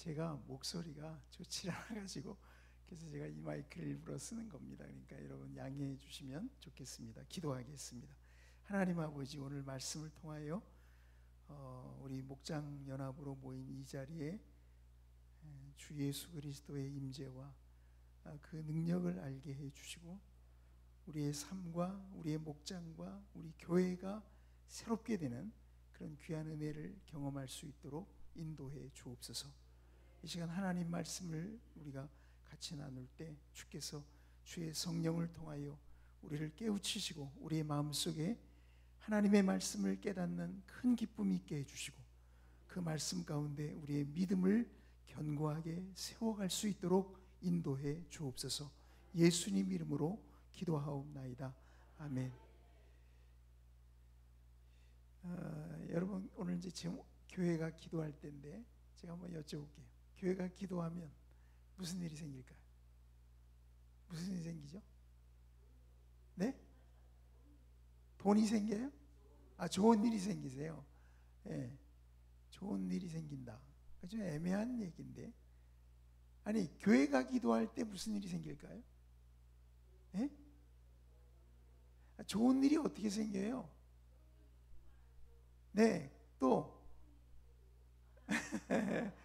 제가 목소리가 좋지 않아가지고 그래서 제가 이 마이크를 일부러 쓰는 겁니다. 그러니까 여러분 양해해 주시면 좋겠습니다. 기도하겠습니다. 하나님 아버지, 오늘 말씀을 통하여 우리 목장 연합으로 모인 이 자리에 주 예수 그리스도의 임재와 그 능력을 알게 해 주시고 우리의 삶과 우리의 목장과 우리 교회가 새롭게 되는 그런 귀한 은혜를 경험할 수 있도록 인도해 주옵소서. 이 시간 하나님 말씀을 우리가 같이 나눌 때 주께서 주의 성령을 통하여 우리를 깨우치시고 우리의 마음속에 하나님의 말씀을 깨닫는 큰 기쁨이 있게 해주시고 그 말씀 가운데 우리의 믿음을 견고하게 세워갈 수 있도록 인도해 주옵소서. 예수님 이름으로 기도하옵나이다. 아멘. 여러분, 오늘 이제 교회가 기도할 때인데 제가 한번 여쭤볼게요. 교회가 기도하면 무슨 일이 생길까요? 무슨 일이 생기죠? 네? 돈이 생겨요? 좋은 일이 생기세요. 네, 좋은 일이 생긴다. 좀 애매한 얘기인데, 아니 교회가 기도할 때 무슨 일이 생길까요? 네? 좋은 일이 어떻게 생겨요? 네, 또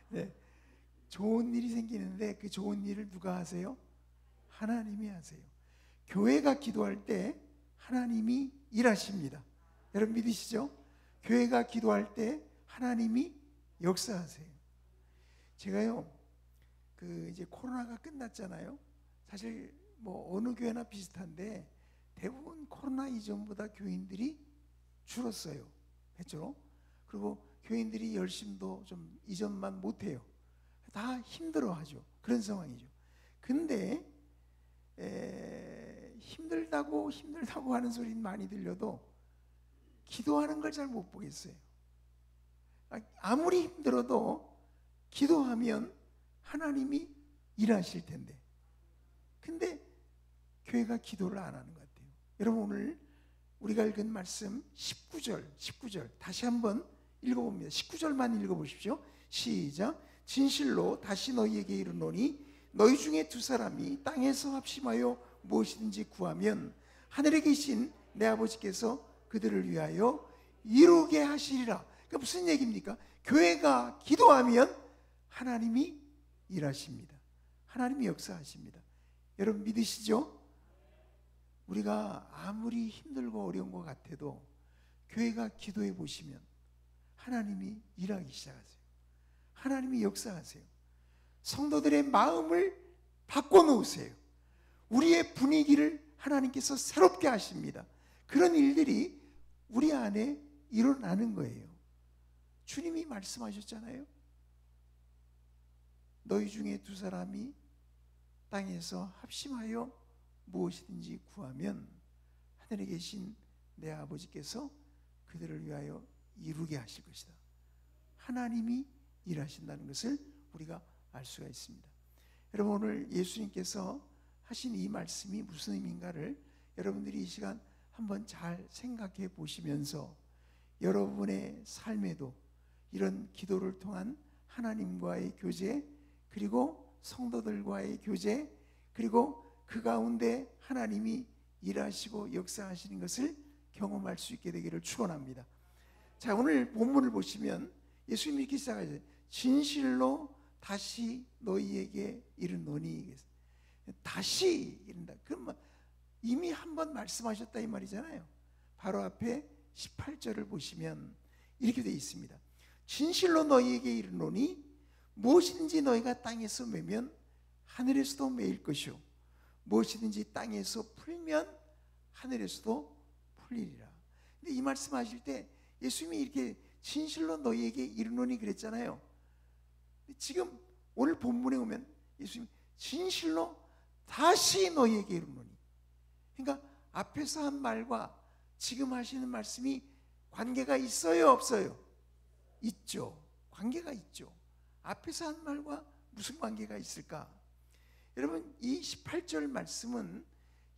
네, 좋은 일이 생기는데 그 좋은 일을 누가 하세요? 하나님이 하세요. 교회가 기도할 때 하나님이 일하십니다. 여러분 믿으시죠? 교회가 기도할 때 하나님이 역사하세요. 제가요, 이제 코로나가 끝났잖아요. 사실 뭐 어느 교회나 비슷한데 대부분 코로나 이전보다 교인들이 줄었어요. 했죠? 그리고 교인들이 열심도 좀 이전만 못해요. 다 힘들어하죠. 그런 상황이죠. 근데 힘들다고 하는 소리는 많이 들려도 기도하는 걸 잘 못 보겠어요. 아무리 힘들어도 기도하면 하나님이 일하실 텐데, 근데 교회가 기도를 안 하는 것 같아요. 여러분, 오늘 우리가 읽은 말씀 19절 다시 한번 읽어봅니다. 19절만 읽어보십시오. 시작. 진실로 다시 너희에게 이르노니 너희 중에 두 사람이 땅에서 합심하여 무엇이든지 구하면 하늘에 계신 내 아버지께서 그들을 위하여 이루게 하시리라. 그러니까 무슨 얘기입니까? 교회가 기도하면 하나님이 일하십니다. 하나님이 역사하십니다. 여러분 믿으시죠? 우리가 아무리 힘들고 어려운 것 같아도 교회가 기도해 보시면 하나님이 일하기 시작하세요. 하나님이 역사하세요. 성도들의 마음을 바꿔놓으세요. 우리의 분위기를 하나님께서 새롭게 하십니다. 그런 일들이 우리 안에 일어나는 거예요. 주님이 말씀하셨잖아요. 너희 중에 두 사람이 땅에서 합심하여 무엇이든지 구하면 하늘에 계신 내 아버지께서 그들을 위하여 이루게 하실 것이다. 하나님이 일하신다는 것을 우리가 알 수가 있습니다. 여러분, 오늘 예수님께서 하신 이 말씀이 무슨 의미인가를 여러분들이 이 시간 한번 잘 생각해 보시면서 여러분의 삶에도 이런 기도를 통한 하나님과의 교제, 그리고 성도들과의 교제, 그리고 그 가운데 하나님이 일하시고 역사하시는 것을 경험할 수 있게 되기를 축원합니다. 자, 오늘 본문을 보시면 예수님이 이렇게 시작하죠. 진실로 다시 너희에게 이르노니. 다시 이른다. 그럼 이미 한번 말씀하셨다 이 말이잖아요. 바로 앞에 18절을 보시면 이렇게 되어 있습니다. 진실로 너희에게 이르노니 무엇이든지 너희가 땅에서 매면 하늘에서도 매일 것이요 무엇이든지 땅에서 풀면 하늘에서도 풀리리라. 근데 이 말씀하실 때 예수님이 이렇게 진실로 너희에게 이르노니 그랬잖아요. 지금 오늘 본문에 오면 예수님이 진실로 다시 너희에게 이르노니. 그러니까 앞에서 한 말과 지금 하시는 말씀이 관계가 있어요, 없어요? 있죠. 관계가 있죠. 앞에서 한 말과 무슨 관계가 있을까? 여러분, 이 18절 말씀은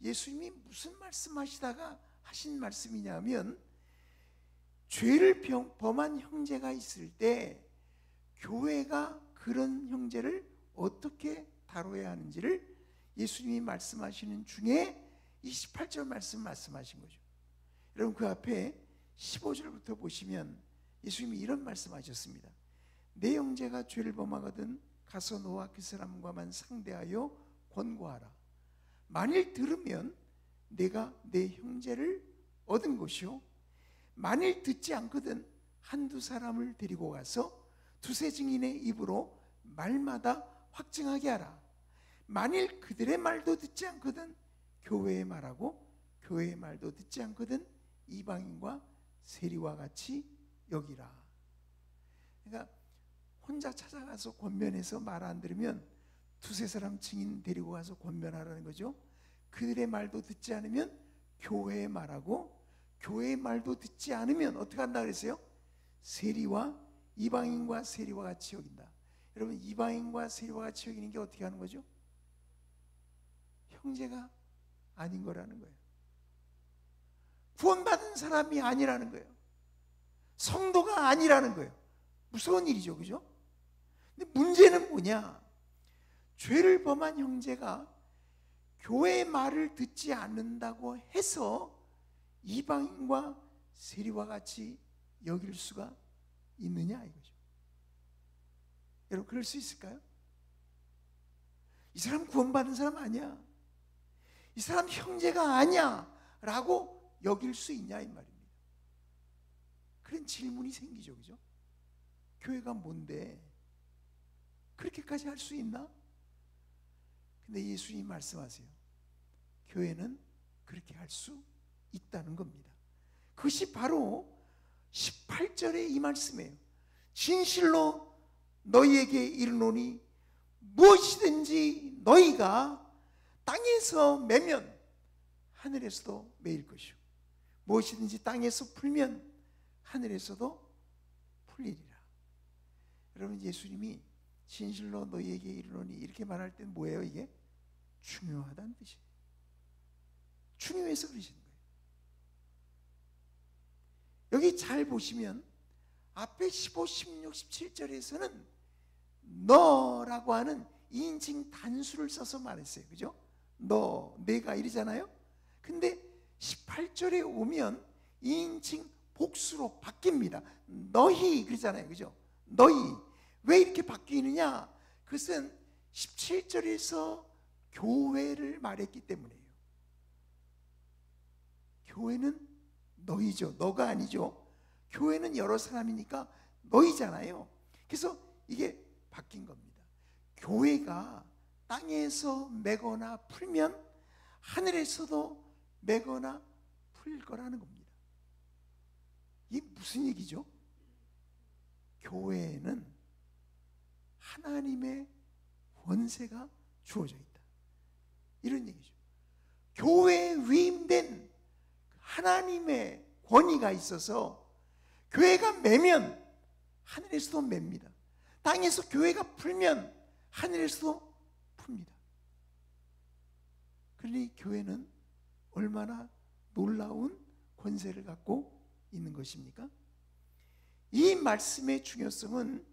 예수님이 무슨 말씀하시다가 하신 말씀이냐면, 죄를 범한 형제가 있을 때 교회가 그 그런 형제를 어떻게 다뤄야 하는지를 예수님이 말씀하시는 중에 이 18절 말씀하신 거죠. 여러분 그 앞에 15절부터 보시면 예수님이 이런 말씀하셨습니다. 내 형제가 죄를 범하거든 가서 너와 그 사람과만 상대하여 권고하라. 만일 들으면 내가 내 형제를 얻은 것이요, 만일 듣지 않거든 한두 사람을 데리고 가서 두세 증인의 입으로 말마다 확증하게 하라. 만일 그들의 말도 듣지 않거든 교회의 말하고 교회의 말도 듣지 않거든 이방인과 세리와 같이 여기라. 그러니까 혼자 찾아가서 권면해서 말 안 들으면 두세 사람 증인 데리고 가서 권면하라는 거죠. 그들의 말도 듣지 않으면 교회의 말하고 교회의 말도 듣지 않으면 어떻게 한다 그랬어요? 세리와 이방인과 세리와 같이 여긴다. 여러분 이방인과 세리와 같이 여기는 게 어떻게 하는 거죠? 형제가 아닌 거라는 거예요. 구원받은 사람이 아니라는 거예요. 성도가 아니라는 거예요. 무서운 일이죠, 그죠? 근데 문제는 뭐냐? 죄를 범한 형제가 교회의 말을 듣지 않는다고 해서 이방인과 세리와 같이 여길 수가 있느냐 이거죠. 여러분 그럴 수 있을까요? 이 사람 구원받은 사람 아니야, 이 사람 형제가 아니야 라고 여길 수 있냐 이 말입니다. 그런 질문이 생기죠, 그죠? 교회가 뭔데 그렇게까지 할 수 있나? 근데 예수님이 말씀하세요. 교회는 그렇게 할 수 있다는 겁니다. 그것이 바로 18절의 이 말씀이에요. 진실로 너희에게 이르노니 무엇이든지 너희가 땅에서 매면 하늘에서도 매일 것이요, 무엇이든지 땅에서 풀면 하늘에서도 풀리리라. 여러분 예수님이 진실로 너희에게 이르노니 이렇게 말할 때 뭐예요? 이게 중요하다는 뜻이에요. 중요해서 그러시는 거예요. 여기 잘 보시면 앞에 15, 16, 17절에서는 너라고 하는 2인칭 단수를 써서 말했어요, 그죠? 너, 내가 이러잖아요. 근데 18절에 오면 2인칭 복수로 바뀝니다. 너희 그러잖아요, 그죠? 너희. 왜 이렇게 바뀌느냐? 그것은 17절에서 교회를 말했기 때문이에요. 교회는 너희죠, 너가 아니죠. 교회는 여러 사람이니까 너희잖아요. 그래서 이게 바뀐 겁니다. 교회가 땅에서 매거나 풀면 하늘에서도 매거나 풀릴 거라는 겁니다. 이게 무슨 얘기죠? 교회에는 하나님의 권세가 주어져 있다, 이런 얘기죠. 교회에 위임된 하나님의 권위가 있어서 교회가 매면 하늘에서도 맵니다. 땅에서 교회가 풀면 하늘에서도 풉니다. 그러니 교회는 얼마나 놀라운 권세를 갖고 있는 것입니까? 이 말씀의 중요성은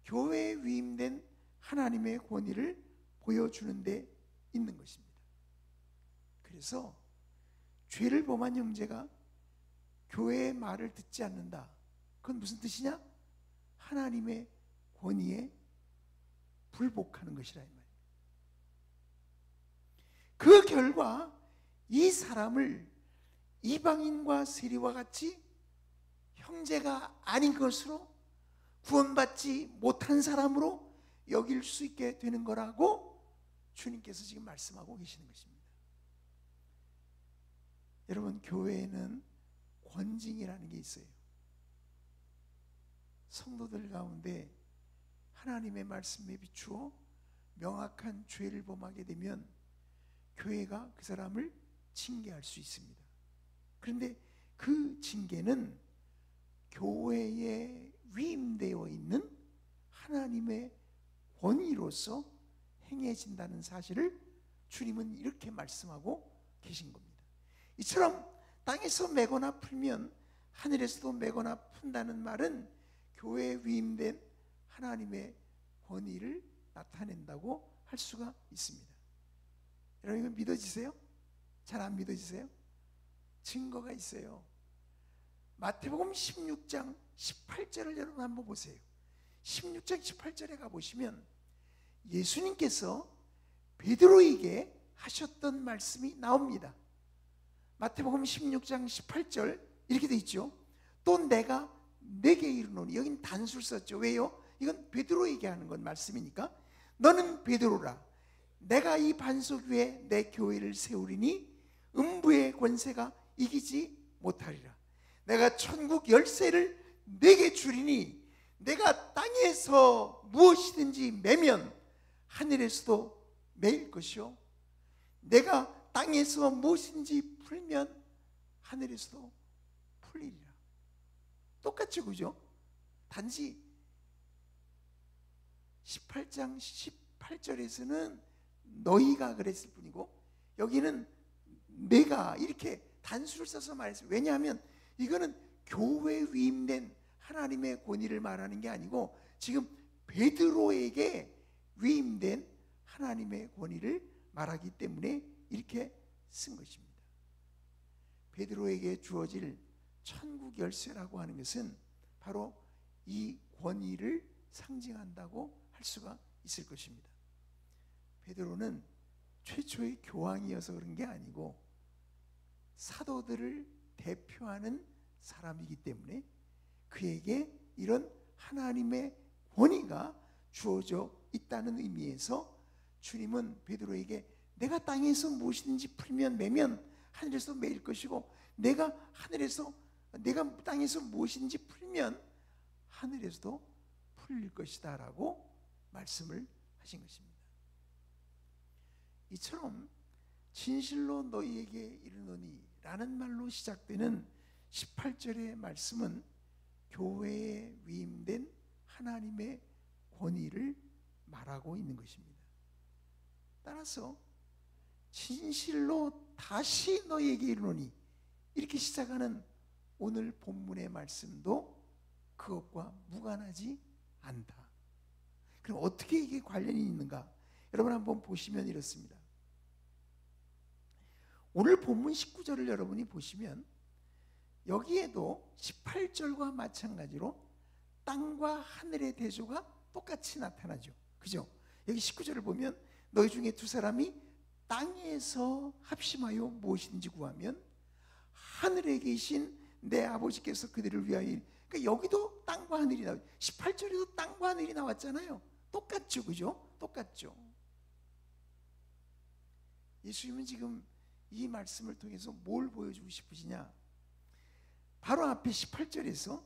교회에 위임된 하나님의 권위를 보여주는 데 있는 것입니다. 그래서 죄를 범한 형제가 교회의 말을 듣지 않는다, 그건 무슨 뜻이냐? 하나님의 권위에 불복하는 것이라 이 말이에요. 그 결과 이 사람을 이방인과 세리와 같이 형제가 아닌 것으로 구원받지 못한 사람으로 여길 수 있게 되는 거라고 주님께서 지금 말씀하고 계시는 것입니다. 여러분 교회에는 권징이라는 게 있어요. 성도들 가운데 하나님의 말씀에 비추어 명확한 죄를 범하게 되면 교회가 그 사람을 징계할 수 있습니다. 그런데 그 징계는 교회에 위임되어 있는 하나님의 권위로서 행해진다는 사실을 주님은 이렇게 말씀하고 계신 겁니다. 이처럼 땅에서 매거나 풀면 하늘에서도 매거나 푼다는 말은 교회에 위임된 하나님의 권위를 나타낸다고 할 수가 있습니다. 여러분 이거 믿어지세요? 잘 안 믿어지세요? 증거가 있어요. 마태복음 16장 18절을 여러분 한번 보세요. 16장 18절에 가보시면 예수님께서 베드로에게 하셨던 말씀이 나옵니다. 마태복음 16장 18절 이렇게 돼 있죠. 또 내가 내게 이르노니, 여긴 단수를 썼죠. 왜요? 이건 베드로에게 하는 건 말씀이니까. 너는 베드로라. 내가 이 반석 위에 내 교회를 세우리니 음부의 권세가 이기지 못하리라. 내가 천국 열쇠를 내게 주리니 내가 땅에서 무엇이든지 매면 하늘에서도 매일 것이요 내가 땅에서 무엇인지 풀면 하늘에서도 풀리리라. 똑같죠, 그죠? 단지 18장 18절에서는 너희가 그랬을 뿐이고 여기는 내가 이렇게 단수를 써서 말했어요. 왜냐하면 이거는 교회에 위임된 하나님의 권위를 말하는 게 아니고 지금 베드로에게 위임된 하나님의 권위를 말하기 때문에 이렇게 쓴 것입니다. 베드로에게 주어질 천국 열쇠라고 하는 것은 바로 이 권위를 상징한다고 할 수가 있을 것입니다. 베드로는 최초의 교황이어서 그런 게 아니고 사도들을 대표하는 사람이기 때문에 그에게 이런 하나님의 권위가 주어져 있다는 의미에서 주님은 베드로에게 내가 땅에서 무엇이든지 풀면 매면 하늘에서 매일 것이고 내가 땅에서 무엇이든지 풀면 하늘에서도 풀릴 것이다 라고 말씀을 하신 것입니다. 이처럼 진실로 너희에게 이르노니 라는 말로 시작되는 18절의 말씀은 교회에 위임된 하나님의 권위를 말하고 있는 것입니다. 따라서 진실로 다시 너희에게 이르노니 이렇게 시작하는 오늘 본문의 말씀도 그것과 무관하지 않다. 그럼 어떻게 이게 관련이 있는가? 여러분 한번 보시면 이렇습니다. 오늘 본문 19절을 여러분이 보시면 여기에도 18절과 마찬가지로 땅과 하늘의 대조가 똑같이 나타나죠. 그죠? 여기 19절을 보면 너희 중에 두 사람이 땅에서 합심하여 무엇이든지 구하면 하늘에 계신 내 아버지께서 그들을 위하여. 그러니까 여기도 땅과 하늘이 나와요. 18절에도 땅과 하늘이 나왔잖아요. 똑같죠, 그죠? 똑같죠. 예수님은 지금 이 말씀을 통해서 뭘 보여주고 싶으시냐? 바로 앞에 18절에서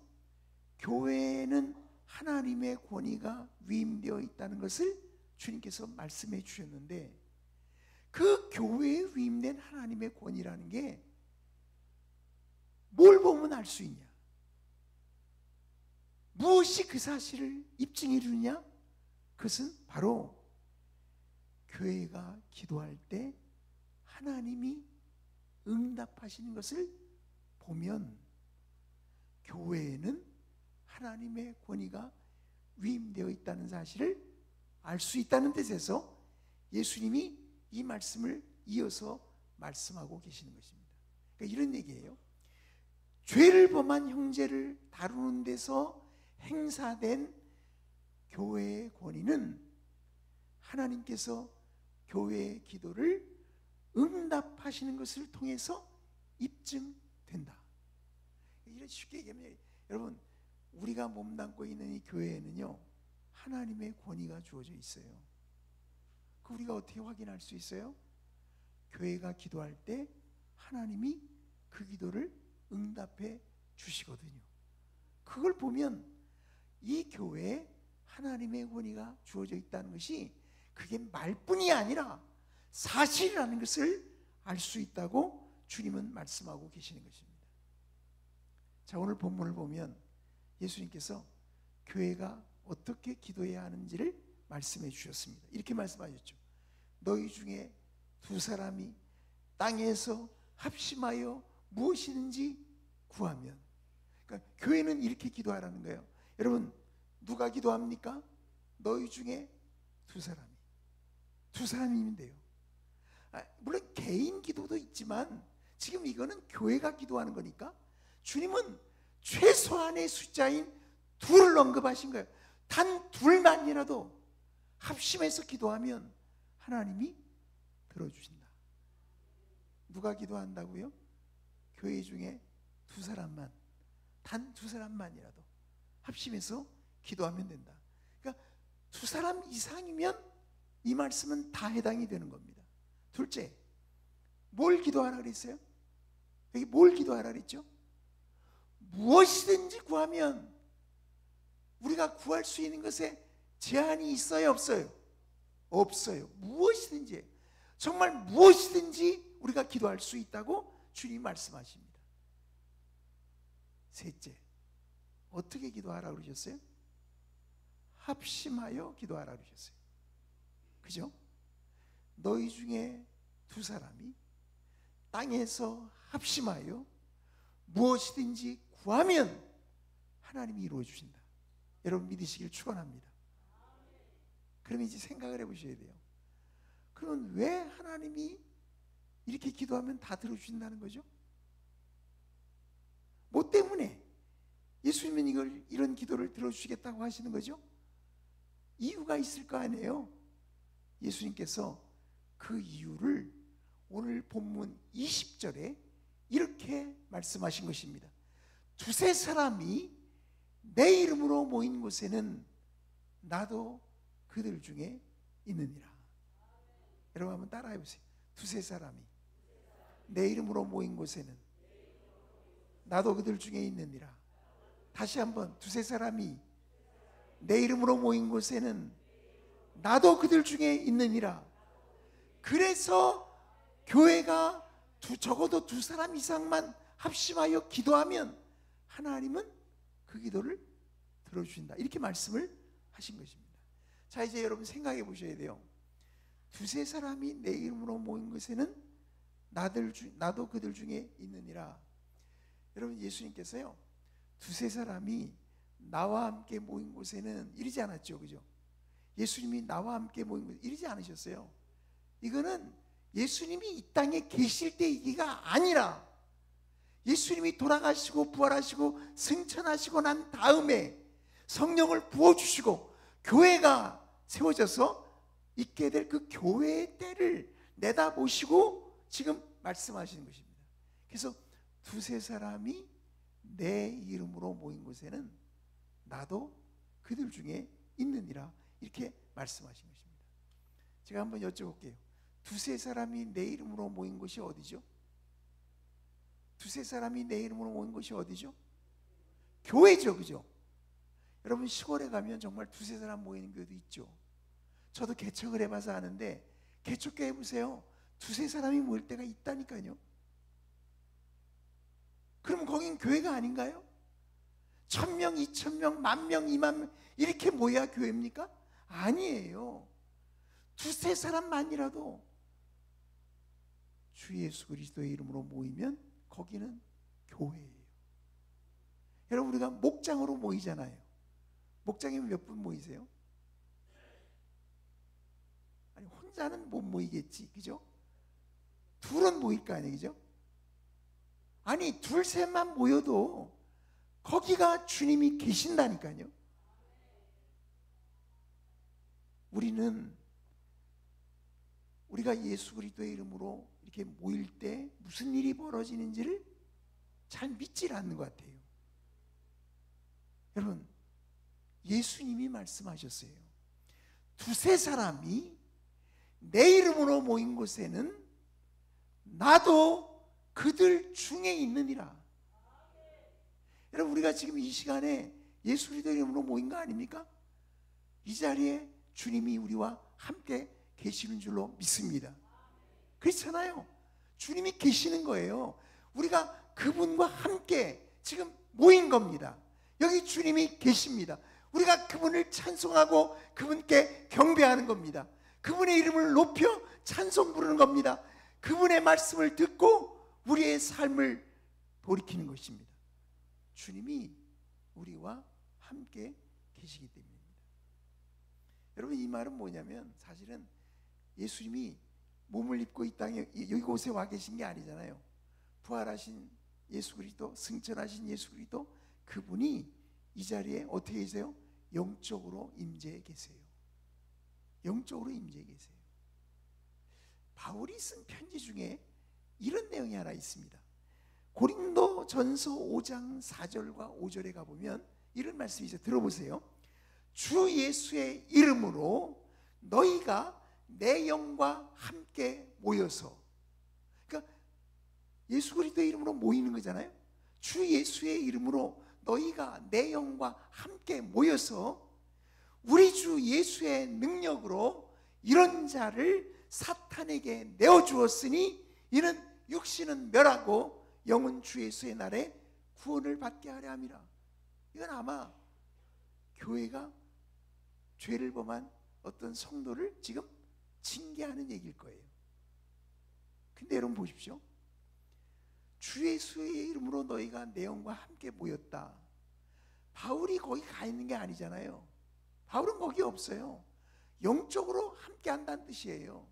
교회에는 하나님의 권위가 위임되어 있다는 것을 주님께서 말씀해 주셨는데 그 교회에 위임된 하나님의 권위라는 게 뭘 보면 알 수 있냐? 무엇이 그 사실을 입증해 주느냐? 그것은 바로 교회가 기도할 때 하나님이 응답하시는 것을 보면 교회에는 하나님의 권위가 위임되어 있다는 사실을 알 수 있다는 뜻에서 예수님이 이 말씀을 이어서 말씀하고 계시는 것입니다. 그러니까 이런 얘기예요. 죄를 범한 형제를 다루는 데서 행사된 교회의 권위는 하나님께서 교회의 기도를 응답하시는 것을 통해서 입증된다. 이런 쉽게 얘기하면 여러분 우리가 몸담고 있는 이 교회에는요 하나님의 권위가 주어져 있어요. 그 우리가 어떻게 확인할 수 있어요? 교회가 기도할 때 하나님이 그 기도를 응답해 주시거든요. 그걸 보면 이 교회에 하나님의 권위가 주어져 있다는 것이 그게 말뿐이 아니라 사실이라는 것을 알 수 있다고 주님은 말씀하고 계시는 것입니다. 자, 오늘 본문을 보면 예수님께서 교회가 어떻게 기도해야 하는지를 말씀해 주셨습니다. 이렇게 말씀하셨죠. 너희 중에 두 사람이 땅에서 합심하여 무엇이든지 구하면. 그러니까 교회는 이렇게 기도하라는 거예요. 여러분 누가 기도합니까? 너희 중에 두 사람이면 돼요. 물론 개인 기도도 있지만 지금 이거는 교회가 기도하는 거니까 주님은 최소한의 숫자인 둘을 언급하신 거예요. 단 둘만이라도 합심해서 기도하면 하나님이 들어주신다. 누가 기도한다고요? 교회 중에 두 사람만, 단 두 사람만이라도 합심해서 기도하면 된다. 그러니까 두 사람 이상이면 이 말씀은 다 해당이 되는 겁니다. 둘째, 뭘 기도하라 그랬어요? 여기 뭘 기도하라 그랬죠? 무엇이든지 구하면 우리가 구할 수 있는 것에 제한이 있어요, 없어요? 없어요. 무엇이든지, 정말 무엇이든지 우리가 기도할 수 있다고 주님 말씀하십니다. 셋째, 어떻게 기도하라 그러셨어요? 합심하여 기도하라 그러셨어요. 그죠? 너희 중에 두 사람이 땅에서 합심하여 무엇이든지 구하면 하나님이 이루어 주신다. 여러분 믿으시길 축원합니다. 그럼 이제 생각을 해보셔야 돼요. 그러면 왜 하나님이 이렇게 기도하면 다 들어주신다는 거죠? 뭐 때문에 예수님은 이런 기도를 들어주시겠다고 하시는 거죠? 이유가 있을 거 아니에요. 예수님께서 그 이유를 오늘 본문 20절에 이렇게 말씀하신 것입니다. 두세 사람이 내 이름으로 모인 곳에는 나도 그들 중에 있느니라. 여러분 한번 따라해 보세요. 두세 사람이 내 이름으로 모인 곳에는 나도 그들 중에 있느니라. 다시 한번, 두세 사람이 내 이름으로 모인 곳에는 나도 그들 중에 있느니라. 그래서 교회가 적어도 두 사람 이상만 합심하여 기도하면 하나님은 그 기도를 들어주신다. 이렇게 말씀을 하신 것입니다. 자, 이제 여러분 생각해 보셔야 돼요. 두세 사람이 내 이름으로 모인 것에는 나도 그들 중에 있느니라. 여러분, 예수님께서요, 두세 사람이 나와 함께 모인 곳에는 이러지 않았죠, 그죠? 예수님이 나와 함께 모인 곳에 이러지 않으셨어요. 이거는 예수님이 이 땅에 계실 때 얘기가 아니라 예수님이 돌아가시고 부활하시고 승천하시고 난 다음에 성령을 부어주시고 교회가 세워져서 있게 될 그 교회의 때를 내다보시고 지금 말씀하시는 것입니다. 그래서 두세 사람이 내 이름으로 모인 곳에는 나도 그들 중에 있느니라, 이렇게 말씀하신 것입니다. 제가 한번 여쭤볼게요. 두세 사람이 내 이름으로 모인 곳이 어디죠? 두세 사람이 내 이름으로 모인 곳이 어디죠? 교회죠, 그죠? 여러분, 시골에 가면 정말 두세 사람 모이는 교회도 있죠. 저도 개척을 해봐서 아는데, 개척교회 해보세요. 두세 사람이 모일 때가 있다니까요. 그럼 거긴 교회가 아닌가요? 1000명, 2000명, 10,000명, 20,000명 이렇게 모여야 교회입니까? 아니에요. 두세 사람만이라도 주 예수 그리스도의 이름으로 모이면 거기는 교회예요. 여러분, 우리가 목장으로 모이잖아요. 목장에 몇 분 모이세요? 아니, 혼자는 못 모이겠지, 그죠? 둘은 모일 거 아니에요, 그죠? 아니, 둘 셋만 모여도 거기가 주님이 계신다니까요. 우리가 예수 그리스도의 이름으로 이렇게 모일 때 무슨 일이 벌어지는지를 잘 믿질 않는 것 같아요. 여러분, 예수님이 말씀하셨어요. 두세 사람이 내 이름으로 모인 곳에는 나도 그들 중에 있느니라. 여러분, 우리가 지금 이 시간에 예수 그리스도의 이름으로 모인 거 아닙니까? 이 자리에 주님이 우리와 함께 계시는 줄로 믿습니다. 그렇잖아요. 주님이 계시는 거예요. 우리가 그분과 함께 지금 모인 겁니다. 여기 주님이 계십니다. 우리가 그분을 찬송하고 그분께 경배하는 겁니다. 그분의 이름을 높여 찬송 부르는 겁니다. 그분의 말씀을 듣고 우리의 삶을 돌이키는 것입니다. 주님이 우리와 함께 계시기 때문입니다. 여러분, 이 말은 뭐냐면 사실은 예수님이 몸을 입고 이 땅에 이곳에 와 계신 게 아니잖아요. 부활하신 예수 그리스도, 승천하신 예수 그리스도, 그분이 이 자리에 어떻게 계세요? 영적으로 임재해 계세요. 영적으로 임재해 계세요. 바울이 쓴 편지 중에 이런 내용이 하나 있습니다. 고린도 전서 5장 4절과 5절에 가보면 이런 말씀이 있어요. 들어보세요. 주 예수의 이름으로 너희가 내 영과 함께 모여서, 그러니까 예수 그리스도의 이름으로 모이는 거잖아요. 주 예수의 이름으로 너희가 내 영과 함께 모여서 우리 주 예수의 능력으로 이런 자를 사탄에게 내어주었으니 이는 육신은 멸하고 영은 주 예수의 날에 구원을 받게 하려 함이라. 이건 아마 교회가 죄를 범한 어떤 성도를 지금 징계하는 얘기일 거예요. 근데 여러분 보십시오. 주 예수의 이름으로 너희가 내 영과 함께 모였다. 바울이 거기 가 있는 게 아니잖아요. 바울은 거기 없어요. 영적으로 함께 한다는 뜻이에요.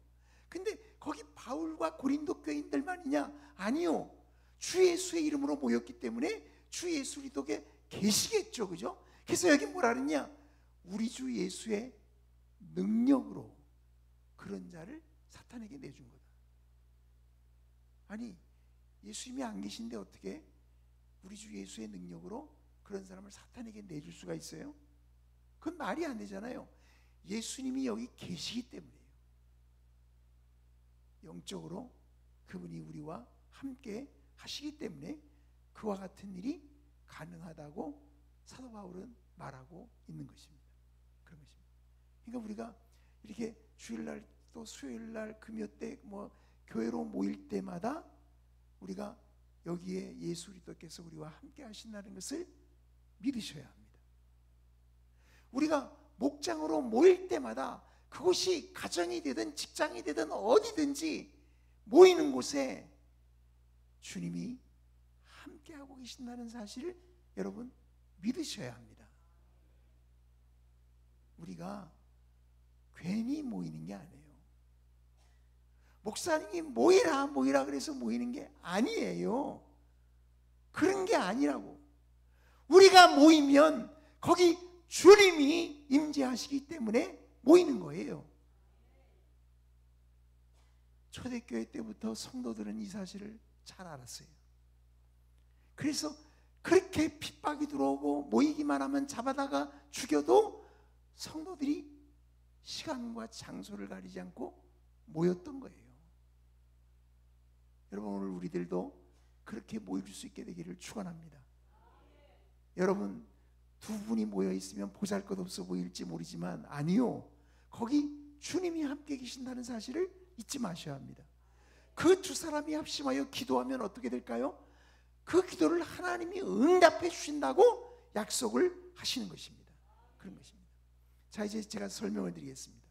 근데 거기 바울과 고린도 교인들만이냐? 아니요. 주 예수의 이름으로 모였기 때문에 주 예수 그리스도께 계시겠죠. 그죠? 그래서 여기 뭐라 그러냐? 우리 주 예수의 능력으로 그런 자를 사탄에게 내준 거다. 아니, 예수님이 안 계신데 어떻게 우리 주 예수의 능력으로 그런 사람을 사탄에게 내줄 수가 있어요? 그건 말이 안 되잖아요. 예수님이 여기 계시기 때문이에요. 영적으로 그분이 우리와 함께 하시기 때문에 그와 같은 일이 가능하다고 사도 바울은 말하고 있는 것입니다. 그런 것입니다. 그러니까 우리가 이렇게 주일날 또 수요일날 금요 때 뭐 교회로 모일 때마다 우리가 여기에 예수 그리스도께서 우리와 함께 하신다는 것을 믿으셔야 합니다. 우리가 목장으로 모일 때마다 그곳이 가정이 되든 직장이 되든 어디든지 모이는 곳에 주님이 함께하고 계신다는 사실을 여러분 믿으셔야 합니다. 우리가 괜히 모이는 게 아니에요. 목사님이 모이라 모이라 그래서 모이는 게 아니에요. 그런 게 아니라고. 우리가 모이면 거기 주님이 임재하시기 때문에 모이는 거예요. 초대교회 때부터 성도들은 이 사실을 잘 알았어요. 그래서 그렇게 핍박이 들어오고 모이기만 하면 잡아다가 죽여도 성도들이 시간과 장소를 가리지 않고 모였던 거예요. 여러분, 오늘 우리들도 그렇게 모일 수 있게 되기를 축원합니다. 여러분, 두 분이 모여 있으면 보잘것없어 보일지 모르지만 아니요, 거기 주님이 함께 계신다는 사실을 잊지 마셔야 합니다. 그 두 사람이 합심하여 기도하면 어떻게 될까요? 그 기도를 하나님이 응답해 주신다고 약속을 하시는 것입니다. 그런 것입니다. 자, 이제 제가 설명을 드리겠습니다.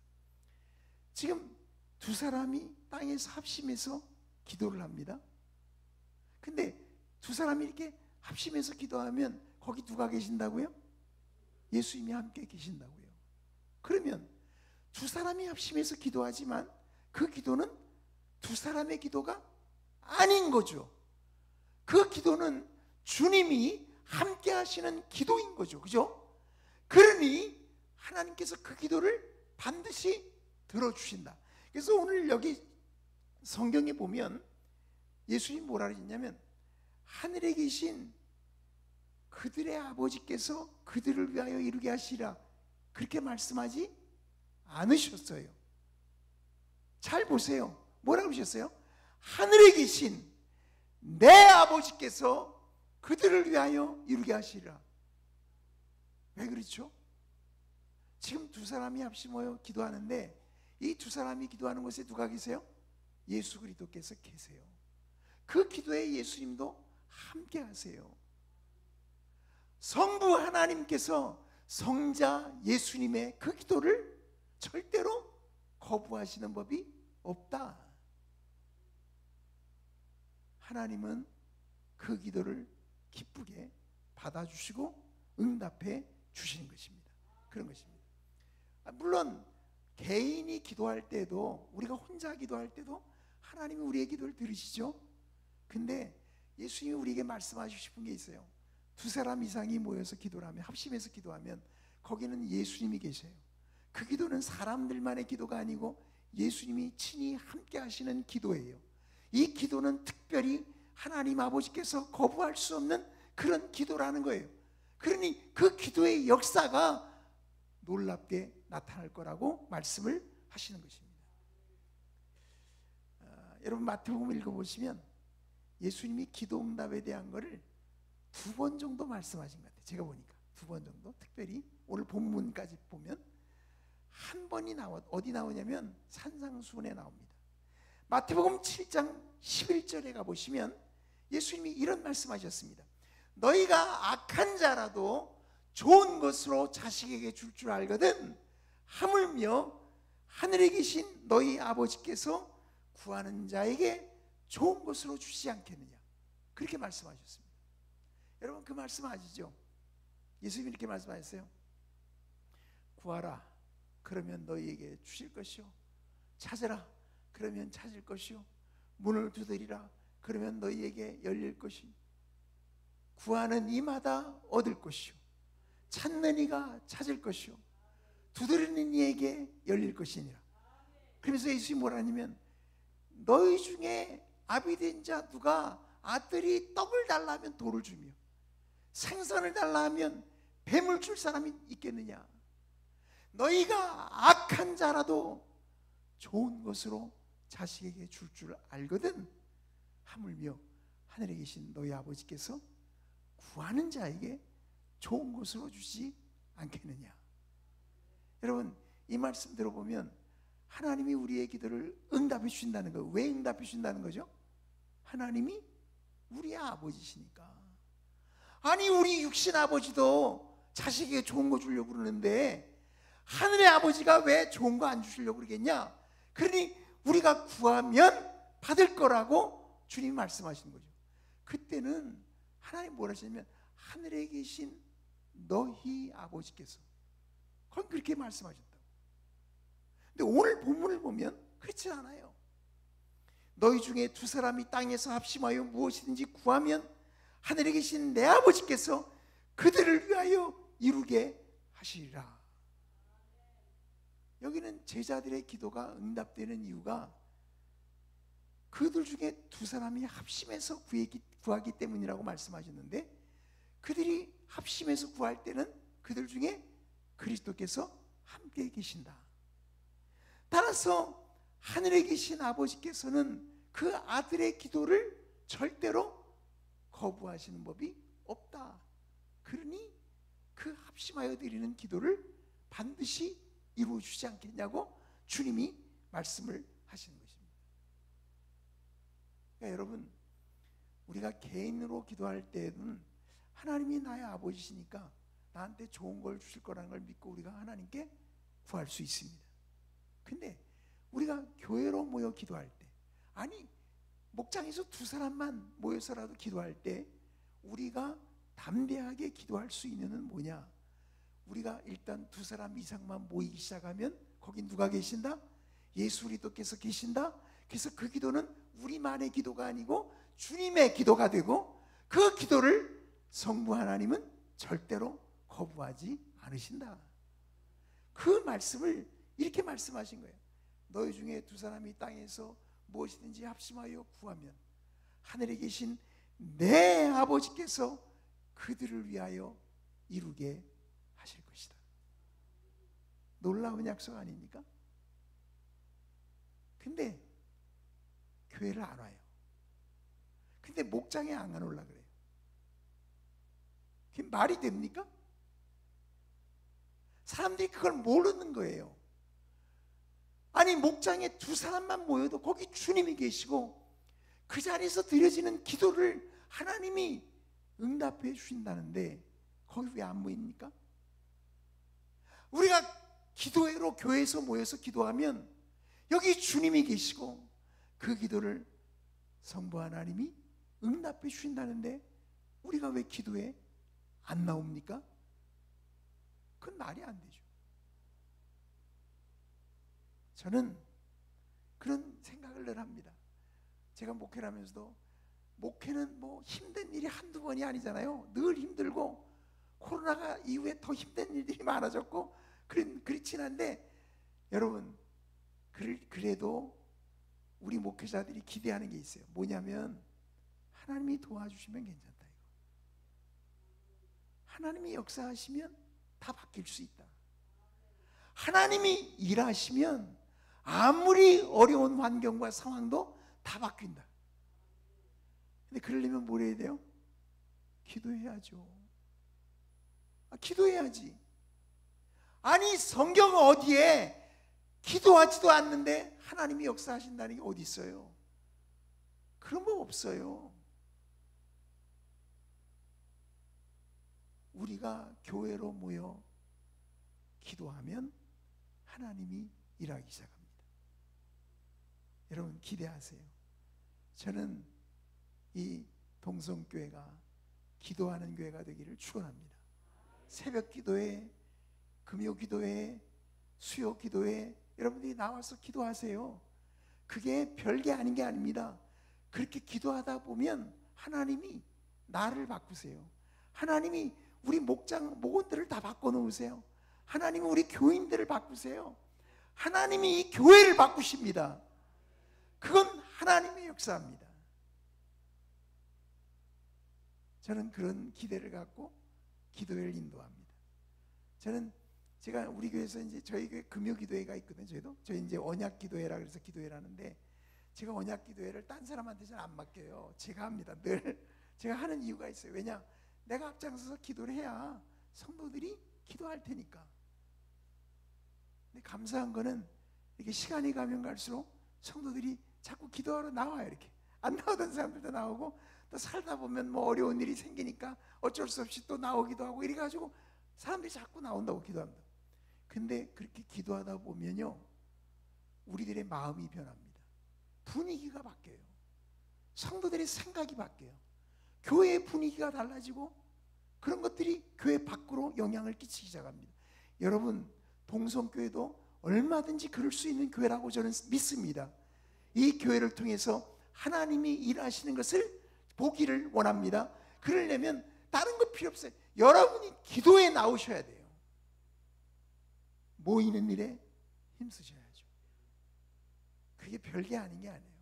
지금 두 사람이 땅에서 합심해서 기도를 합니다. 근데 두 사람이 이렇게 합심해서 기도하면 거기 누가 계신다고요? 예수님이 함께 계신다고요. 그러면 두 사람이 합심해서 기도하지만 그 기도는 두 사람의 기도가 아닌 거죠. 그 기도는 주님이 함께 하시는 기도인 거죠. 그죠? 그러니 하나님께서 그 기도를 반드시 들어주신다. 그래서 오늘 여기 성경에 보면 예수님이 뭐라 그랬냐면 하늘에 계신 그들의 아버지께서 그들을 위하여 이루게 하시라 그렇게 말씀하지 않으셨어요. 잘 보세요. 뭐라고 하셨어요? 하늘에 계신 내 아버지께서 그들을 위하여 이루게 하시라. 왜 그렇죠? 지금 두 사람이 합심하여 기도하는데 이 두 사람이 기도하는 곳에 누가 계세요? 예수 그리스도께서 계세요. 그 기도에 예수님도 함께 하세요. 성부 하나님께서 성자 예수님의 그 기도를 절대로 거부하시는 법이 없다. 하나님은 그 기도를 기쁘게 받아주시고 응답해 주시는 것입니다. 그런 것입니다. 물론 개인이 기도할 때도, 우리가 혼자 기도할 때도 하나님이 우리의 기도를 들으시죠. 근데 예수님이 우리에게 말씀하시고 싶은 게 있어요. 두 사람 이상이 모여서 기도를 하면, 합심해서 기도하면 거기는 예수님이 계세요. 그 기도는 사람들만의 기도가 아니고 예수님이 친히 함께 하시는 기도예요. 이 기도는 특별히 하나님 아버지께서 거부할 수 없는 그런 기도라는 거예요. 그러니 그 기도의 역사가 놀랍게 나타날 거라고 말씀을 하시는 것입니다. 여러분 마태복음 읽어보시면 예수님이 기도응답에 대한 거를 2번 정도 말씀하신 것 같아요. 제가 보니까 2번 정도, 특별히 오늘 본문까지 보면 한 번이 어디 나오냐면 산상수훈에 나옵니다. 마태복음 7장 11절에 가보시면 예수님이 이런 말씀하셨습니다. 너희가 악한 자라도 좋은 것으로 자식에게 줄 줄 알거든 하물며 하늘에 계신 너희 아버지께서 구하는 자에게 좋은 것으로 주시지 않겠느냐, 그렇게 말씀하셨습니다. 여러분 그 말씀 아시죠? 예수님이 이렇게 말씀하셨어요. 구하라 그러면 너희에게 주실 것이요, 찾으라 그러면 찾을 것이요, 문을 두드리라 그러면 너희에게 열릴 것이, 구하는 이마다 얻을 것이요, 찾는 이가 찾을 것이요, 두드리는 이에게 열릴 것이니라. 그러면서 예수님이 뭐라 하냐면 너희 중에 아비된 자 누가 아들이 떡을 달라 하면 돌을 주며 생선을 달라 하면 뱀을 줄 사람이 있겠느냐. 너희가 악한 자라도 좋은 것으로 자식에게 줄 줄 알거든 하물며 하늘에 계신 너희 아버지께서 구하는 자에게 좋은 것으로 주지 않겠느냐. 여러분 이 말씀 들어보면 하나님이 우리의 기도를 응답해 주신다는 거예요. 왜 응답해 주신다는 거죠? 하나님이 우리의 아버지시니까. 아니 우리 육신 아버지도 자식에게 좋은 거 주려고 그러는데 하늘의 아버지가 왜 좋은 거 안 주시려고 그러겠냐. 그러니 우리가 구하면 받을 거라고 주님이 말씀하시는 거죠. 그때는 하나님 뭐라 하시냐면 하늘에 계신 너희 아버지께서, 그건 그렇게 말씀하셨다고. 근데 오늘 본문을 보면 그렇지 않아요. 너희 중에 두 사람이 땅에서 합심하여 무엇이든지 구하면 하늘에 계신 내 아버지께서 그들을 위하여 이루게 하시리라. 여기는 제자들의 기도가 응답되는 이유가 그들 중에 두 사람이 합심해서 구하기 때문이라고 말씀하셨는데, 그들이 합심해서 구할 때는 그들 중에 그리스도께서 함께 계신다. 따라서 하늘에 계신 아버지께서는 그 아들의 기도를 절대로 거부하시는 법이 없다. 그러니 그 합심하여 드리는 기도를 반드시 이루어 주지 않겠냐고 주님이 말씀을 하시는 것입니다. 그러니까 여러분 우리가 개인으로 기도할 때는 하나님이 나의 아버지시니까 나한테 좋은 걸 주실 거라는 걸 믿고 우리가 하나님께 구할 수 있습니다. 근데 우리가 교회로 모여 기도할 때, 아니 목장에서 두 사람만 모여서라도 기도할 때 우리가 담대하게 기도할 수 있는 건 뭐냐? 우리가 일단 두 사람 이상만 모이기 시작하면 거기 누가 계신다? 예수 그리스도께서 계신다. 그래서 그 기도는 우리만의 기도가 아니고 주님의 기도가 되고 그 기도를 성부 하나님은 절대로 거부하지 않으신다. 그 말씀을 이렇게 말씀하신 거예요. 너희 중에 두 사람이 땅에서 무엇이든지 합심하여 구하면 하늘에 계신 내 아버지께서 그들을 위하여 이루게 하실 것이다. 놀라운 약속 아닙니까? 근데 교회를 안 와요. 근데 목장에 안 가놓으려고 그래요. 그게 말이 됩니까? 사람들이 그걸 모르는 거예요. 아니 목장에 두 사람만 모여도 거기 주님이 계시고 그 자리에서 드려지는 기도를 하나님이 응답해 주신다는데 거기 왜 안 모입니까? 우리가 기도회로 교회에서 모여서 기도하면 여기 주님이 계시고 그 기도를 성부 하나님이 응답해 주신다는데 우리가 왜 기도에 안 나옵니까? 그건 말이 안 되죠. 저는 그런 생각을 늘 합니다. 제가 목회를 하면서도 목회는 뭐 힘든 일이 한두 번이 아니잖아요. 늘 힘들고 코로나가 이후에 더 힘든 일들이 많아졌고 그렇진 한데 여러분 그래도 우리 목회자들이 기대하는 게 있어요. 뭐냐면 하나님이 도와주시면 괜찮다. 이거. 하나님이 역사하시면 다 바뀔 수 있다. 하나님이 일하시면 아무리 어려운 환경과 상황도 다 바뀐다. 근데 그러려면 뭘 해야 돼요? 기도해야죠. 기도해야지. 아니 성경 어디에 기도하지도 않는데 하나님이 역사하신다는 게 어디 있어요? 그런 법 없어요. 우리가 교회로 모여 기도하면 하나님이 일하기 시작합니다. 여러분 기대하세요. 저는 이 동성교회가 기도하는 교회가 되기를 축원합니다. 새벽 기도회, 금요 기도회, 수요 기도회 여러분들이 나와서 기도하세요. 그게 별게 아닌 게 아닙니다. 그렇게 기도하다 보면 하나님이 나를 바꾸세요. 하나님이 우리 목원들을 다 바꿔놓으세요. 하나님이 우리 교인들을 바꾸세요. 하나님이 이 교회를 바꾸십니다. 그건 하나님의 역사입니다. 저는 그런 기대를 갖고 기도회를 인도합니다. 제가 우리 교회에서 이제 저희 교회 금요 기도회가 있거든요. 저희 이제 언약 기도회라 그래서 기도회를 하는데 제가 언약 기도회를 딴 사람한테 잘 안 맡겨요. 제가 합니다. 늘 제가 하는 이유가 있어요. 왜냐? 내가 앞장서서 기도를 해야 성도들이 기도할 테니까. 근데 감사한 거는 이렇게 시간이 가면 갈수록 성도들이 자꾸 기도하러 나와요. 이렇게 안 나오던 사람들도 나오고 또 살다 보면 뭐 어려운 일이 생기니까 어쩔 수 없이 또 나오기도 하고 이래가지고 사람들이 자꾸 나온다고 기도합니다. 근데 그렇게 기도하다 보면요 우리들의 마음이 변합니다. 분위기가 바뀌어요. 성도들의 생각이 바뀌어요. 교회의 분위기가 달라지고 그런 것들이 교회 밖으로 영향을 끼치기 시작합니다. 여러분 동성교회도 얼마든지 그럴 수 있는 교회라고 저는 믿습니다. 이 교회를 통해서 하나님이 일하시는 것을 보기를 원합니다. 그러려면 다른 거 필요 없어요. 여러분이 기도에 나오셔야 돼요. 모이는 일에 힘쓰셔야죠. 그게 별게 아닌 게 아니에요.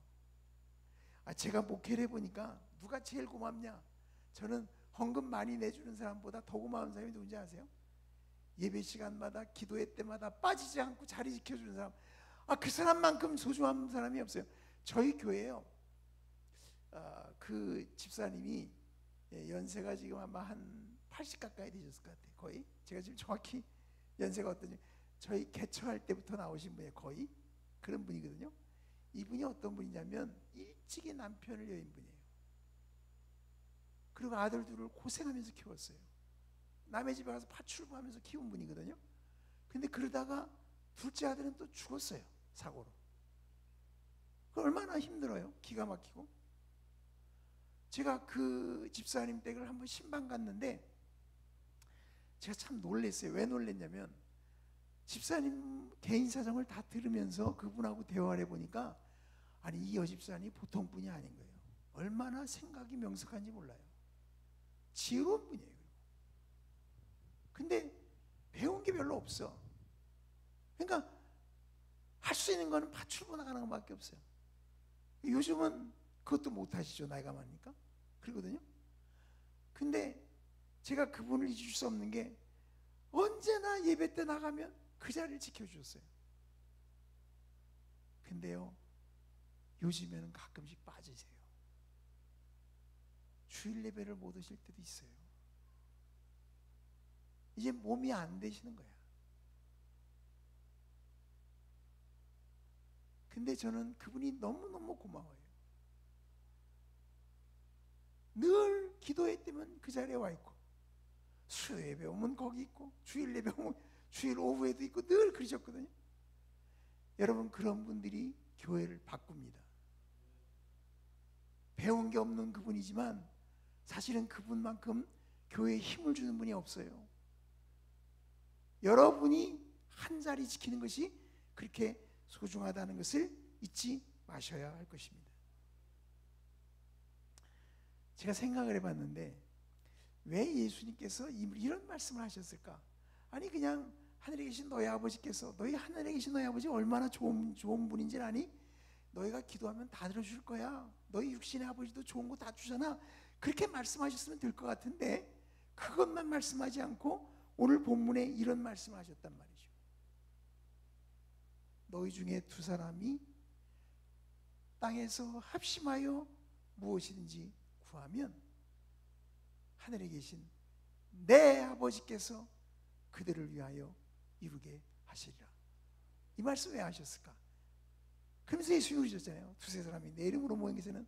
제가 목회를 해보니까 누가 제일 고맙냐? 저는 헌금 많이 내주는 사람보다 더 고마운 사람이 누군지 아세요? 예배 시간마다 기도회 때마다 빠지지 않고 자리 지켜주는 사람. 그 사람만큼 소중한 사람이 없어요. 저희 교회에요. 그 집사님이 연세가 지금 아마 한 80 가까이 되셨을 것 같아요. 거의. 제가 지금 정확히 연세가 어떤지 저희 개척할 때부터 나오신 분이에요. 거의 그런 분이거든요. 이분이 어떤 분이냐면 일찍이 남편을 여인 분이에요. 그리고 아들 둘을 고생하면서 키웠어요. 남의 집에 가서 파출부하면서 키운 분이거든요. 근데 그러다가 둘째 아들은 또 죽었어요. 사고로. 얼마나 힘들어요. 기가 막히고. 제가 그 집사님 댁을 한번 신방 갔는데 제가 참 놀랐어요. 왜 놀랐냐면 집사님 개인 사정을 다 들으면서 그분하고 대화를 해보니까 아니 이 여집사님이 보통 분이 아닌 거예요. 얼마나 생각이 명석한지 몰라요. 지혜로운 분이에요. 근데 배운 게 별로 없어. 그러니까 할 수 있는 거는 파출부 나가는 것밖에 없어요. 요즘은 그것도 못 하시죠. 나이가 많으니까. 그러거든요. 근데 제가 그분을 잊을 수 없는 게 언제나 예배 때 나가면 그 자리를 지켜주셨어요. 근데요 요즘에는 가끔씩 빠지세요. 주일 예배를 못 오실 때도 있어요. 이제 몸이 안 되시는 거야. 근데 저는 그분이 너무너무 고마워요. 늘 기도회 때면 그 자리에 와 있고 수요 예배 오면 거기 있고 주일 예배 오면 주일 오후에도 있고 늘 그러셨거든요. 여러분 그런 분들이 교회를 바꿉니다. 배운 게 없는 그분이지만 사실은 그분만큼 교회에 힘을 주는 분이 없어요. 여러분이 한 자리 지키는 것이 그렇게 소중하다는 것을 잊지 마셔야 할 것입니다. 제가 생각을 해봤는데 왜 예수님께서 이런 말씀을 하셨을까? 아니 그냥 하늘에 계신 너희 아버지께서, 너희 하늘에 계신 너희 아버지 얼마나 좋은 분인지 아니? 너희가 기도하면 다 들어줄 거야. 너희 육신의 아버지도 좋은 거 다 주잖아. 그렇게 말씀하셨으면 될 것 같은데 그것만 말씀하지 않고 오늘 본문에 이런 말씀을 하셨단 말이죠. 너희 중에 두 사람이 땅에서 합심하여 무엇이든지 구하면 하늘에 계신 내 아버지께서 그들을 위하여 이루게 하시리라. 이 말씀 왜 하셨을까? 그러면서 예수님이 그러셨잖아요. 두세 사람이 내 이름으로 모인 것에는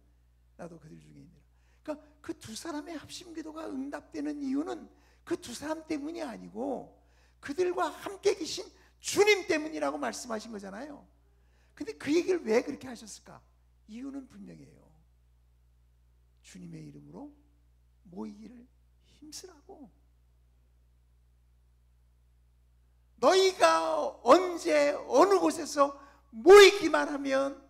나도 그들 중에 있느라. 그러니까 그 두 사람의 합심 기도가 응답되는 이유는 그 두 사람 때문이 아니고 그들과 함께 계신 주님 때문이라고 말씀하신 거잖아요. 근데 그 얘기를 왜 그렇게 하셨을까? 이유는 분명해요. 주님의 이름으로 모이기를 힘쓰라고. 너희가 언제 어느 곳에서 모이기만 하면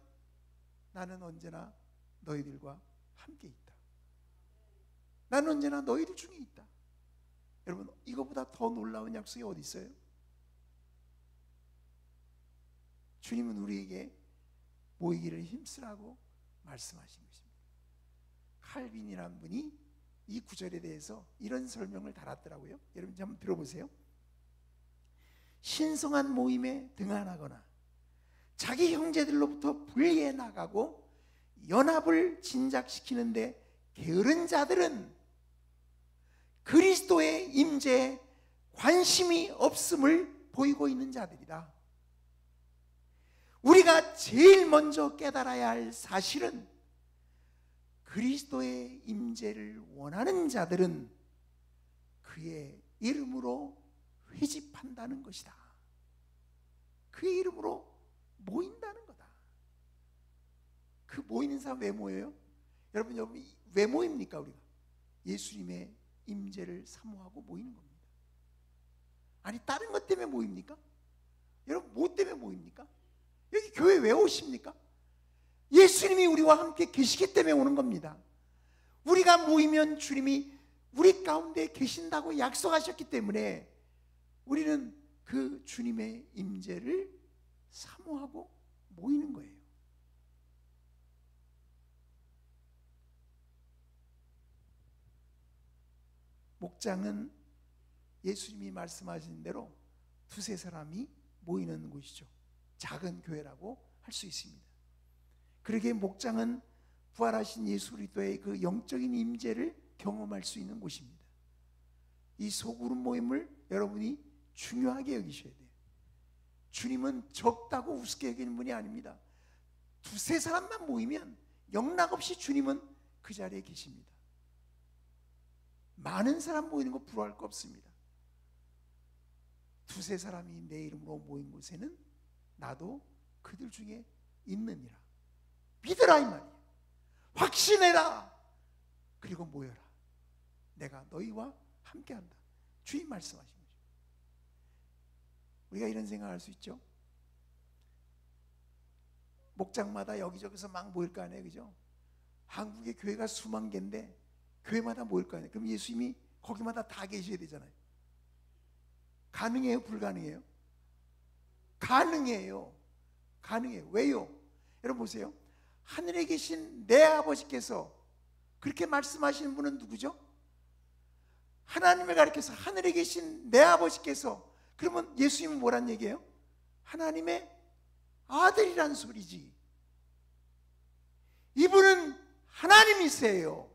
나는 언제나 너희들과 함께 있다. 나는 언제나 너희들 중에 있다. 여러분, 이거보다 더 놀라운 약속이 어디 있어요? 주님은 우리에게 모이기를 힘쓰라고 말씀하신 것입니다. 칼빈이라는 분이 이 구절에 대해서 이런 설명을 달았더라고요. 여러분 한번 들어보세요. 신성한 모임에 등한하거나 자기 형제들로부터 분리해 나가고 연합을 진작시키는데 게으른 자들은 그리스도의 임재에 관심이 없음을 보이고 있는 자들이다. 우리가 제일 먼저 깨달아야 할 사실은 그리스도의 임재를 원하는 자들은 그의 이름으로 회집한다는 것이다. 그의 이름으로 모인다는 거다. 그 모이는 사람 왜 모여요? 여러분 왜 모입니까? 우리가 예수님의 임재를 사모하고 모이는 겁니다. 아니 다른 것 때문에 모입니까? 여러분 뭐 때문에 모입니까? 여기 교회 왜 오십니까? 예수님이 우리와 함께 계시기 때문에 오는 겁니다. 우리가 모이면 주님이 우리 가운데 계신다고 약속하셨기 때문에 우리는 그 주님의 임재를 사모하고 모이는 거예요. 목장은 예수님이 말씀하신 대로 두세 사람이 모이는 곳이죠. 작은 교회라고 할 수 있습니다. 그러기에 목장은 부활하신 예수 그리스도의 그 영적인 임재를 경험할 수 있는 곳입니다. 이 소그룹 모임을 여러분이 중요하게 여기셔야 돼요. 주님은 적다고 우습게 여기는 분이 아닙니다. 두세 사람만 모이면 영락없이 주님은 그 자리에 계십니다. 많은 사람 모이는 거 부러워할 거 없습니다. 두세 사람이 내 이름으로 모인 곳에는 나도 그들 중에 있느니라. 믿으라 이 말이에요. 확신해라. 그리고 모여라. 내가 너희와 함께한다. 주님 말씀하신 거죠. 우리가 이런 생각할 수 있죠. 목장마다 여기저기서 막 모일 거 아니에요, 그죠? 한국의 교회가 수만 개인데 교회마다 모일 거 아니에요. 그럼 예수님이 거기마다 다 계셔야 되잖아요. 가능해요? 불가능해요? 가능해요. 가능해요. 왜요? 여러분 보세요. 하늘에 계신 내 아버지께서 그렇게 말씀하시는 분은 누구죠? 하나님을 가리켜서 하늘에 계신 내 아버지께서, 그러면 예수님은 뭐란 얘기예요? 하나님의 아들이란 소리지. 이분은 하나님이세요.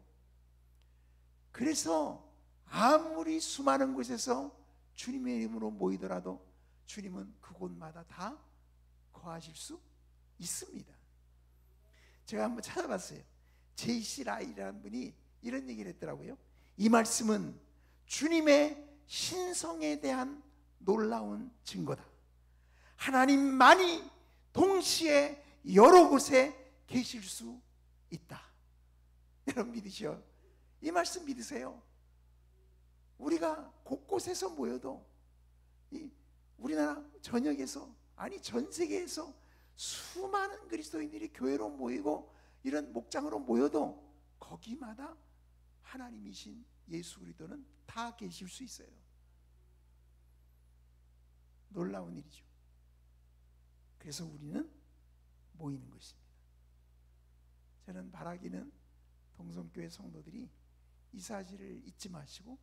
그래서 아무리 수많은 곳에서 주님의 이름으로 모이더라도 주님은 그곳마다 다 거하실 수 있습니다. 제가 한번 찾아봤어요. 제이씨 라이라는 분이 이런 얘기를 했더라고요. 이 말씀은 주님의 신성에 대한 놀라운 증거다. 하나님만이 동시에 여러 곳에 계실 수 있다. 여러분 믿으시오? 이 말씀 믿으세요? 우리가 곳곳에서 모여도 이 우리나라 전역에서, 아니 전 세계에서 수많은 그리스도인들이 교회로 모이고 이런 목장으로 모여도 거기마다 하나님이신 예수 그리스도는 다 계실 수 있어요. 놀라운 일이죠. 그래서 우리는 모이는 것입니다. 저는 바라기는 동성교회 성도들이 이 사실을 잊지 마시고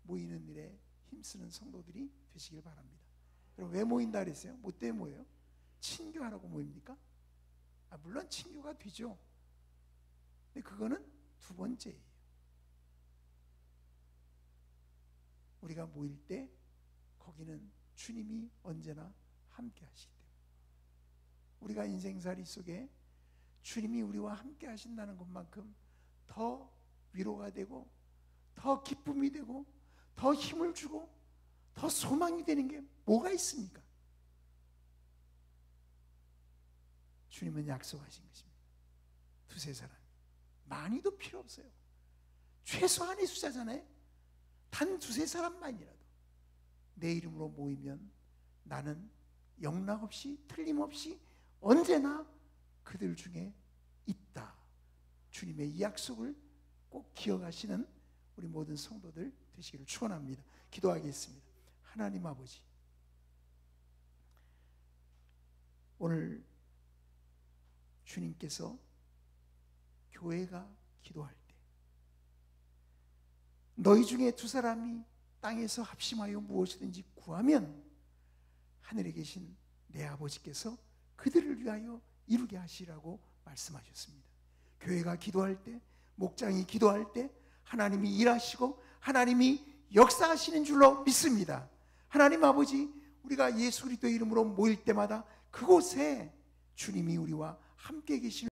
모이는 일에 힘쓰는 성도들이 되시길 바랍니다. 그럼 왜 모인다 그랬어요? 뭐 때문에 모여요? 친교하라고 모입니까? 물론 친교가 되죠. 근데 그거는 두 번째예요. 우리가 모일 때 거기는 주님이 언제나 함께 하시기 때문에 우리가 인생살이 속에 주님이 우리와 함께 하신다는 것만큼 더 위로가 되고 더 기쁨이 되고 더 힘을 주고 더 소망이 되는 게 뭐가 있습니까? 주님은 약속하신 것입니다. 두세 사람 많이도 필요 없어요. 최소한의 숫자잖아요. 단 두세 사람만이라도 내 이름으로 모이면 나는 영락없이 틀림없이 언제나 그들 중에 있다. 주님의 이 약속을 꼭 기억하시는 우리 모든 성도들 되시기를 축원합니다. 기도하겠습니다. 하나님 아버지, 오늘 주님께서 교회가 기도할 때 너희 중에 두 사람이 땅에서 합심하여 무엇이든지 구하면 하늘에 계신 내 아버지께서 그들을 위하여 이루게 하시라고 말씀하셨습니다. 교회가 기도할 때, 목장이 기도할 때 하나님이 일하시고 하나님이 역사하시는 줄로 믿습니다. 하나님 아버지, 우리가 예수 그리스도의 이름으로 모일 때마다 그곳에 주님이 우리와 함께 계시는